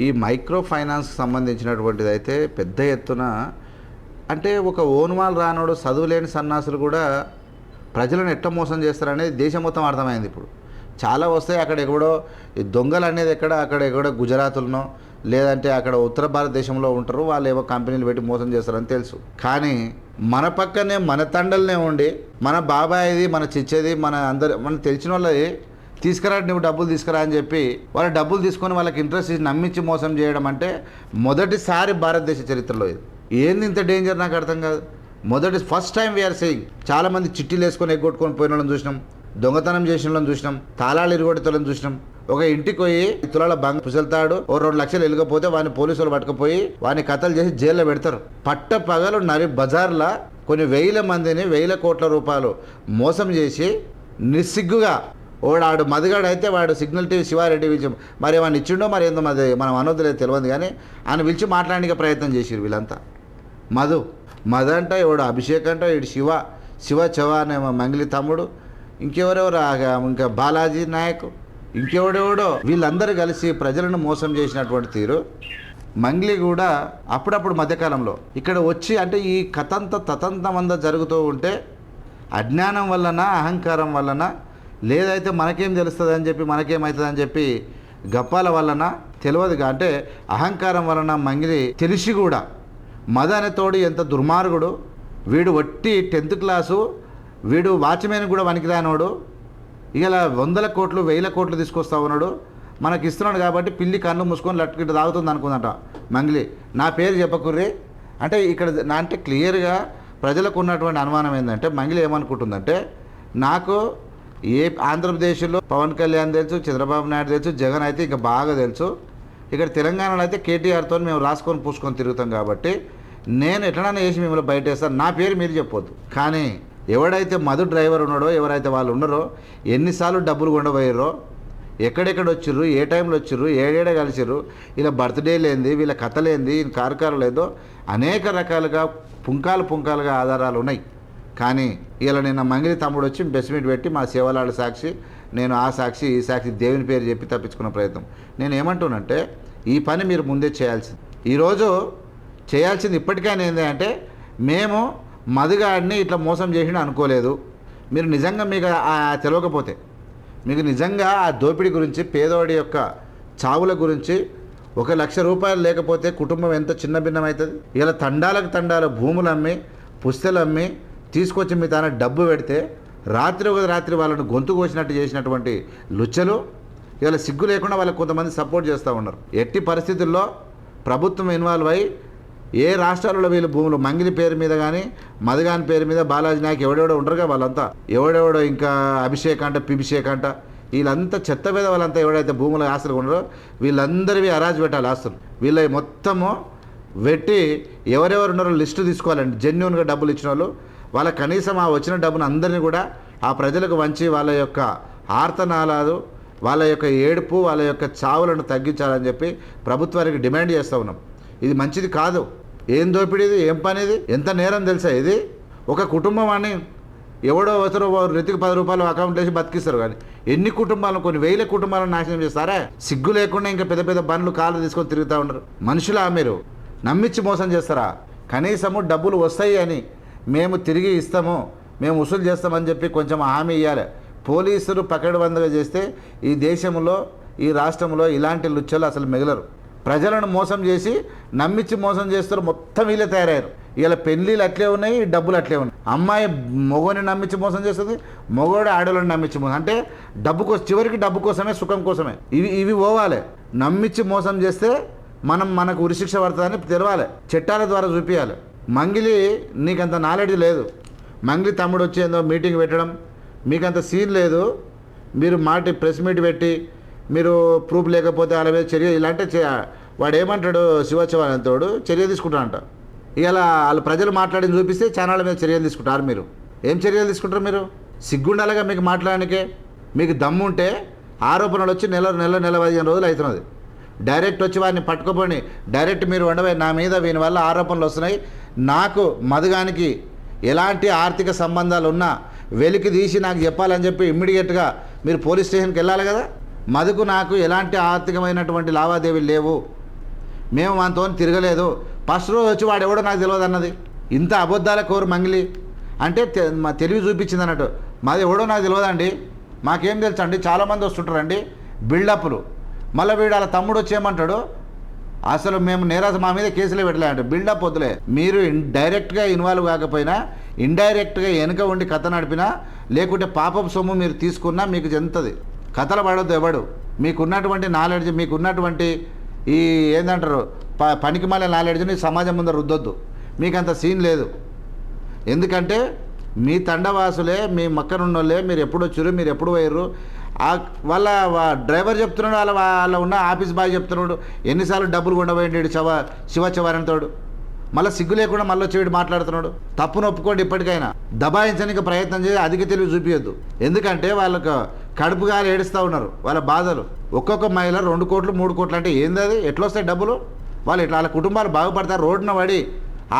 ఈ మైక్రో ఫైనాన్స్కి సంబంధించినటువంటిది అయితే పెద్ద ఎత్తున అంటే ఒక ఓనుమాలు రానోడు చదువులేని సన్నాసులు కూడా ప్రజలను ఎట్ట మోసం చేస్తారనేది దేశం మొత్తం అర్థమైంది. ఇప్పుడు చాలా వస్తాయి. అక్కడ ఎక్కడో ఈ దొంగలు అనేది అక్కడ ఎక్కడో గుజరాత్లోనో లేదంటే అక్కడ ఉత్తర భారతదేశంలో ఉంటారు, వాళ్ళు ఏవో కంపెనీలు పెట్టి మోసం చేస్తారని తెలుసు. కానీ మన పక్కనే మన తండలనే ఉండి మన బాబాయిది మన చిచ్చేది మన తెలిసిన వాళ్ళది తీసుకురా, నువ్వు డబ్బులు తీసుకురా అని చెప్పి వాళ్ళ డబ్బులు తీసుకొని వాళ్ళకి ఇంట్రెస్ట్ ఇచ్చి నమ్మించి మోసం చేయడం అంటే మొదటిసారి భారతదేశ చరిత్రలో ఇది. ఏంది ఇంత డేంజర్ నాకు అర్థం కాదు. First time we are saying. చాలామంది చిట్టీలు వేసుకొని ఎగ్గొట్టుకొని పోయిన వాళ్ళని చూసినాం, దొంగతనం చేసిన వాళ్ళని చూసినాం, తాళాలు ఇరుగొట్టులను చూసినాం. ఒక ఇంటికి పోయి తులాల బంగ పుసలుతాడు, ఓ 2 లక్షలు వెళ్ళకపోతే వాడిని పోలీసులు పట్టుకుపోయి వాడిని కథలు చేసి జైల్లో పెడతారు. పట్ట పగలు బజార్లో కొన్ని వేల మందిని 1000 కోట్ల రూపాయలు మోసం చేసి నిస్సిగ్గుగా ఆడు మదిగాడు అయితే వాడు సిగ్నల్ టీవీ శివారెడ్డి పిలిచి మరి వాడిని ఇచ్చిండో మరి ఏందో మరి మనం అనొద్దులేదు తెలియదు, కానీ ఆయన పిలిచి మాట్లాడడానికి ప్రయత్నం చేసిరు వీళ్ళంతా. మధు అంట, ఎవడు అభిషేక్ అంట, ఇటు శివ చవ అనే మంగిలి తమ్ముడు, ఇంకెవరెవరు ఇంకా బాలాజీ నాయక్, ఇంకెవడెవడో వీళ్ళందరూ కలిసి ప్రజలను మోసం చేసినటువంటి తీరు మంగ్లీ కూడా అప్పుడప్పుడు మధ్యకాలంలో ఇక్కడ వచ్చి అంటే ఈ కథంతా తతంతమంతా జరుగుతూ ఉంటే అజ్ఞానం వలన అహంకారం వలన లేదైతే మనకేం తెలుస్తుంది అని చెప్పి మనకేమవుతుంది అని చెప్పి గప్పాల వలన తెలియదుగా అంటే అహంకారం వలన మంగిలి తెలిసి కూడా మద అనే తోడు ఎంత దుర్మార్గుడు వీడు. వట్టి 10th క్లాసు వీడు వాచ్మెన్ కూడా వనికిరానోడు. ఇలా 100 కోట్లు 1000 కోట్లు తీసుకొస్తా ఉన్నాడు, మనకి ఇస్తున్నాడు కాబట్టి పిల్లి కన్ను మూసుకొని లట్టుకిట్టు తాగుతుంది అనుకుందంట మంగ్లీ. నా పేరు చెప్పకుర్రి అంటే ఇక్కడ అంటే క్లియర్గా ప్రజలకు ఉన్నటువంటి అనుమానం ఏంటంటే మంగ్లీ ఏమనుకుంటుందంటే నాకు ఆంధ్రప్రదేశ్లో పవన్ కళ్యాణ్ తెలుసు, చంద్రబాబు నాయుడు తెలుసు, జగన్ అయితే ఇంకా బాగా తెలుసు, ఇక్కడ తెలంగాణలో అయితే కేటీఆర్తో మేము రాసుకొని పూసుకొని తిరుగుతాం కాబట్టి నేను ఎట్లనైనా వేసి మిమ్మల్ని బయట వేస్తాను, నా పేరు మీరు చెప్పొద్దు. కానీ ఎవడైతే మధు డ్రైవర్ ఉన్నాడో ఎవరైతే వాళ్ళు ఉన్నారో ఎన్నిసార్లు డబ్బులు కొండపోయారో ఎక్కడెక్కడ వచ్చిర్రు, ఏ టైంలో వచ్చిర్రు, ఏడేడ కలిసిర్రు, ఇలా బర్త్డే లేనిది, వీళ్ళ కథలేంది, కార్యక్రమాలు లేదో అనేక రకాలుగా పుంకాలుగా ఆధారాలు ఉన్నాయి. కానీ ఇలా నిన్న మంగిలి తమ్ముడు వచ్చి ప్రెస్ మీట్ పెట్టి మా సేవలాడ సాక్షి, నేను ఆ సాక్షి ఈ సాక్షి దేవుని పేరు చెప్పి తప్పించుకున్న ప్రయత్నం. నేను ఏమంటున్నానంటే ఈ పని మీరు ముందే చేయాల్సింది. ఈరోజు చేయాల్సింది ఇప్పటికైనా ఏంటంటే మేము మధుగాడిని ఇట్లా మోసం చేసి అనుకోలేదు. మీరు నిజంగా మీకు తెలియకపోతే మీకు నిజంగా ఆ దోపిడీ గురించి పేదవాడి యొక్క చావుల గురించి 1 లక్ష రూపాయలు లేకపోతే కుటుంబం ఎంత చిన్న భిన్నమవుతుంది. ఇలా తండాలకు భూములు అమ్మి పుస్తలు అమ్మి తీసుకొచ్చి మీ తాన డబ్బు పెడితే రాత్రి వాళ్ళను గొంతు కోసినట్టు చేసినటువంటి లుచ్చలు ఇలా సిగ్గు లేకుండా వాళ్ళకి కొంతమంది సపోర్ట్ చేస్తూ ఉన్నారు. ఎట్టి పరిస్థితుల్లో ప్రభుత్వం ఇన్వాల్వ్ అయ్యి ఏ రాష్ట్రాలలో వీళ్ళు భూములు మంగిలి పేరు మీద కానీ మధుగాని పేరు మీద బాలాజీ నాయక్ ఎవడెవడో ఉండరుగా వాళ్ళంతా, ఎవడెవడో ఇంకా అభిషేక్ అంట పిభిషేక్ అంట వీళ్ళంతా చెత్త మీద వాళ్ళంతా ఎవడైతే భూముల ఆస్తులు ఉన్నారో వీళ్ళందరివి అరాజు పెట్టాలి ఆస్తులు. వీళ్ళ మొత్తము పెట్టి ఎవరెవరు ఉన్నారో లిస్టు తీసుకోవాలండి. జెన్యూన్గా డబ్బులు ఇచ్చిన వాళ్ళు వాళ్ళ కనీసం ఆ వచ్చిన డబ్బును అందరినీ కూడా ఆ ప్రజలకు వంచి వాళ్ళ యొక్క ఆర్తనాలాలు, వాళ్ళ యొక్క ఏడుపు, వాళ్ళ యొక్క చావులను తగ్గించాలని చెప్పి ప్రభుత్వానికి డిమాండ్ చేస్తూ ఉన్నాం. ఇది మంచిది కాదు. ఏం దోపిడీది, ఏం పనిది, ఎంత నేరం తెలుసా ఇది. ఒక కుటుంబం అని ఎవడో అవసరం రెతికి 10 రూపాయలు అకౌంట్ వేసి బతికిస్తారు, కానీ ఎన్ని కుటుంబాలను కొన్ని 1000 కుటుంబాలను నాశనం చేస్తారా. సిగ్గు లేకుండా ఇంకా పెద్ద బండ్లు కాళ్ళు తీసుకొని తిరుగుతూ ఉంటారు. మనుషులా మీరు? నమ్మించి మోసం చేస్తారా? కనీసము డబ్బులు వస్తాయి అని మేము తిరిగి ఇస్తాము, మేము వసూలు చేస్తామని చెప్పి కొంచెం హామీ ఇవ్వాలి. పోలీసులు పకడ్బందీగా చేస్తే ఈ దేశంలో ఈ రాష్ట్రంలో ఇలాంటి లుచ్చలు అసలు మిగలరు. ప్రజలను మోసం చేసి నమ్మించి మోసం చేస్తారు, మొత్తం వీళ్ళే తయారయ్యారు. ఇలా పెళ్ళిళ్ళు అట్లే ఉన్నాయి, డబ్బులు అట్లే ఉన్నాయి. అమ్మాయి మొగోని నమ్మించి మోసం చేస్తుంది, మొగోడు ఆడవాళ్ళని నమ్మించి మోసం, అంటే చివరికి డబ్బు కోసమే, సుఖం కోసమే. ఇవి పోవాలి. నమ్మించి మోసం చేస్తే మనకు ఉరిశిక్ష పడుతుందని తెలవాలి, చట్టాల ద్వారా చూపించాలి. మంగిలి నీకంత నాలెడ్జ్ లేదు. మంగిలి తమ్ముడు వచ్చి ఏందో మీటింగ్ పెట్టడం మీకంత సీన్ లేదు. మీరు ప్రెస్ మీట్ పెట్టి మీరు ప్రూఫ్ లేకపోతే వాళ్ళ మీద చర్య ఇలాంటి వాడు ఏమంటాడు, శివచవానంతోడు చర్య తీసుకుంటారంట. ఇలా వాళ్ళు ప్రజలు మాట్లాడింది చూపిస్తే ఛానళ్ళ మీద చర్యలు తీసుకుంటారు. మీరు ఏం చర్యలు తీసుకుంటారు? మీరు సిగ్గుండాలిగా మీకు మాట్లాడడానికే. మీకు దమ్ముంటే ఆరోపణలు వచ్చి నెల 15 రోజులు అవుతున్నది. డైరెక్ట్ వచ్చి వారిని పట్టుకోపోయి డైరెక్ట్ మీరు ఉండబోయి నా మీద వీని వల్ల ఆరోపణలు వస్తున్నాయి, నాకు మధుగానికి ఎలాంటి ఆర్థిక సంబంధాలు ఉన్నా వెలికి తీసి నాకు చెప్పాలని చెప్పి ఇమ్మీడియట్గా మీరు పోలీస్ స్టేషన్కి వెళ్ళాలి కదా. మధుకు నాకు ఎలాంటి ఆర్థికమైనటువంటి లావాదేవీలు లేవు, మేము మనతో తిరగలేదు, ఫస్ట్ రోజు వచ్చి వాడు ఎవడో నాకు తెలియదు అన్నది. ఇంత అబద్ధాల కోరు మంగిలి అంటే మా తెలివి చూపించింది అన్నట్టు. మాది ఎవడో నాకు తెలియదండి, మాకేం తెలుసు అండి, చాలామంది వస్తుంటారండి బిల్డప్లు. మళ్ళీ వీడు వాళ్ళ తమ్ముడు వచ్చేయమంటాడు, అసలు మేము నేరాజ మా మీద కేసులే పెట్టలేదంటే బిల్డప్ వద్దులే. మీరు డైరెక్ట్గా ఇన్వాల్వ్ కాకపోయినా ఇండైరెక్ట్గా వెనుక ఉండి కథ నడిపినా లేకుంటే పాపపు సొమ్ము మీరు తీసుకున్నా మీకు చెందుతుంది. కథలు పడొద్దు ఎవడు. మీకున్నటువంటి నాలెడ్జ్, మీకున్నటువంటి ఈ ఏంటంటారు పనికి మాల నాలెడ్జ్ని సమాజం ముందర రుద్దొద్దు. మీకు అంత సీన్ లేదు. ఎందుకంటే మీ తండవాసులే, మీ మక్కనున్నోళ్ళే, మీరు ఎప్పుడు వచ్చారు, మీరు ఎప్పుడు పోయారు. వాళ్ళ డ్రైవర్ చెప్తున్నాడు, వాళ్ళ ఉన్న ఆఫీస్ బాయ్ చెప్తున్నాడు ఎన్నిసార్లు డబ్బులు కొండపోయిండు శివ చివరంతోడు. మళ్ళీ సిగ్గు లేకుండా మళ్ళీ వచ్చి వీడు మాట్లాడుతున్నాడు. తప్పును ఒప్పుకోండి. ఇప్పటికైనా దబాయించడానికి ప్రయత్నం చేసి అధిక తెలివి చూపించద్దు. ఎందుకంటే వాళ్ళకు కడుపుగా ఏడుస్తూ ఉన్నారు వాళ్ళ బాధలు. ఒక్కొక్క మహిళ 2 కోట్లు 3 కోట్లు అంటే ఏంది అది? ఎట్లా వస్తాయి డబ్బులు? వాళ్ళు ఇట్లా వాళ్ళ కుటుంబాలు బాగుపడతారు. రోడ్డున పడి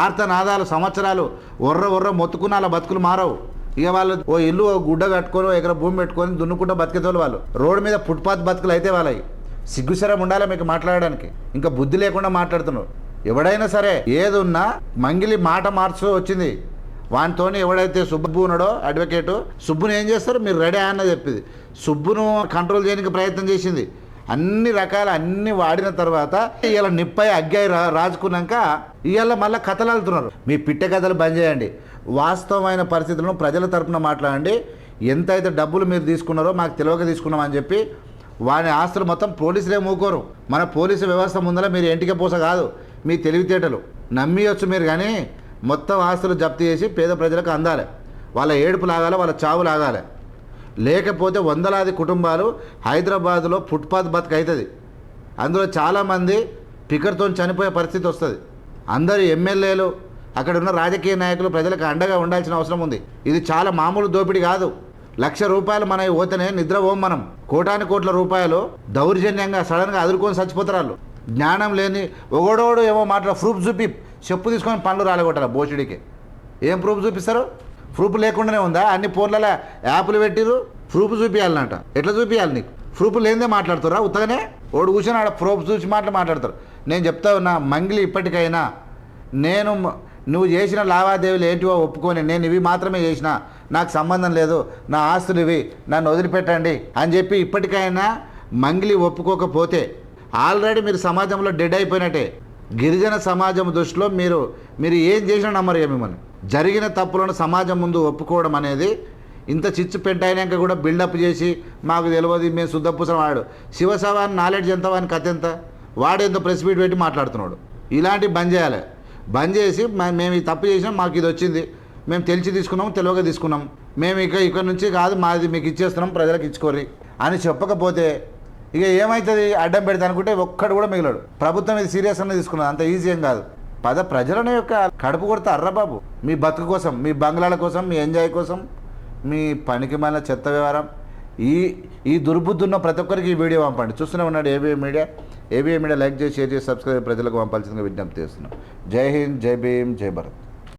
ఆర్తనాదాలు సంవత్సరాలు ఒర్ర మొత్తుకున్న వాళ్ళ బతుకులు మారవు. ఇక వాళ్ళు ఓ ఇల్లు ఓ గుడ్డ కట్టుకొని, ఓ ఎకర భూమి పెట్టుకొని దున్నుకుంటూ బతికేతోళ్ళు వాళ్ళు. రోడ్డు మీద ఫుట్పాత్ బతుకులు అయితే వాళ్ళవి. సిగ్గుశరం ఉండాలి మీకు మాట్లాడడానికి. ఇంకా బుద్ధి లేకుండా మాట్లాడుతున్నారు. ఎవడైనా సరే ఏది ఉన్నా మంగిలి మాట మార్చు వచ్చింది. వానితో ఎవడైతే సుబ్బు ఉన్నాడో అడ్వకేటు, సుబ్బుని ఏం చేస్తారు మీరు రెడీ అన్న చెప్పింది. సుబ్బును కంట్రోల్ చేయడానికి ప్రయత్నం చేసింది. అన్ని రకాల అన్ని వాడిన తర్వాత ఇవాళ నిప్పై అగ్గాయి రాజుకున్నాక ఇవాళ మళ్ళీ కథలు వెళ్తున్నారు. మీ పిట్ట కథలు బంద్ చేయండి. వాస్తవమైన పరిస్థితులను ప్రజల తరపున మాట్లాడండి. ఎంతైతే డబ్బులు మీరు తీసుకున్నారో మాకు తెలియక తీసుకున్నామని చెప్పి వాని ఆస్తులు మొత్తం పోలీసులే మూకోరు. మన పోలీసు వ్యవస్థ ముందర మీరు ఎంటిక పూస కాదు, మీ తెలివితేటలు నమ్మియొచ్చు మీరు. కానీ మొత్తం ఆస్తులు జప్తు చేసి పేద ప్రజలకు అందాలి. వాళ్ళ ఏడుపు లాగాలి, వాళ్ళ చావు లాగాలి. లేకపోతే వందలాది కుటుంబాలు హైదరాబాదులో ఫుట్పాత్ బతుకు అవుతుంది. అందులో చాలామంది పికర్తో చనిపోయే పరిస్థితి వస్తుంది. అందరు ఎమ్మెల్యేలు, అక్కడ ఉన్న రాజకీయ నాయకులు ప్రజలకు అండగా ఉండాల్సిన అవసరం ఉంది. ఇది చాలా మామూలు దోపిడీ కాదు. ₹1,00,000 మనవి పోతేనే నిద్ర పోం మనం. కోటాను కోట్ల రూపాయలు దౌర్జన్యంగా సడన్గా అదురుకొని చచ్చిపోతారు వాళ్ళు. జ్ఞానం లేని ఒకడోడు ఏమో మాట్లాడ ప్రూఫ్ చూపి చెప్పు తీసుకొని పనులు రాలగొట్టారు బోషుడికి. ఏం ప్రూఫ్ చూపిస్తారు? ప్రూఫ్ లేకుండానే ఉందా? అన్ని ఫోన్లలో యాప్లు పెట్టిరు, ప్రూఫ్ చూపించాలన్నట. ఎట్లా చూపించాలి నీకు? ప్రూఫ్ లేనిదే మాట్లాడుతారా? ఉత్తగానే ఓడు కూర్చొని ఆడ ప్రూఫ్ చూసి మాట్లాడతారు. నేను చెప్తా ఉన్నా మంగిలి, ఇప్పటికైనా నువ్వు చేసిన లావాదేవీలు ఏంటివో ఒప్పుకొని, నేను ఇవి మాత్రమే చేసిన, నాకు సంబంధం లేదు, నా ఆస్తులు ఇవి, నన్ను వదిలిపెట్టండి అని చెప్పి ఇప్పటికైనా మంగిలి ఒప్పుకోకపోతే ఆల్రెడీ మీరు సమాజంలో డెడ్ అయిపోయినట్టే. గిరిజన సమాజం దృష్టిలో మీరు ఏం చేసినా నమ్మరు మిమ్మల్ని. జరిగిన తప్పులను సమాజం ముందు ఒప్పుకోవడం అనేది, ఇంత చిచ్చు పెంటైనాక కూడా బిల్డప్ చేసి మాకు తెలియదు మేము శుద్ధపూసం వాడు. శివసవాని నాలెడ్జ్ ఎంత, వాని కథ ఎంత, వాడేంతో ప్రెస్ మీట్ పెట్టి మాట్లాడుతున్నాడు. ఇలాంటివి బంద్ చేయాలి. బంద్ చేసి మేము ఈ తప్పు చేసినాం, మాకు ఇది వచ్చింది, మేము తెలిసి తీసుకున్నాం, తెలియక తీసుకున్నాం, మేము ఇక్కడ నుంచి కాదు మాది మీకు ఇచ్చేస్తున్నాం, ప్రజలకు ఇచ్చుకోరి అని చెప్పకపోతే ఇక ఏమవుతుంది? అడ్డం పెడతా అనుకుంటే ఒక్కడు కూడా మిగిలాడు. ప్రభుత్వం ఇది సీరియస్ అన్న తీసుకున్నది, అంత ఈజీ ఏం కాదు. ప్రజలను యొక్క కడుపు కొడతా అర్రబాబు. మీ బతుకు కోసం, మీ బంగ్లాల కోసం, మీ ఎంజాయ్ కోసం, మీ పనికి మళ్ళీ చెత్త వ్యవహారం. ఈ దుర్బుద్ధి ఉన్న ప్రతి ఒక్కరికి ఈ వీడియో పంపండి. చూస్తూనే ఉన్నాడు ఏబిఎం మీడియా. లైక్ చేసి, షేర్ చేసి, సబ్స్క్రైబ్ ప్రజలకు పంపాల్సిందిగా విజ్ఞప్తి చేస్తున్నాం. జై హింద్, జై భీమ్, జై భారత్.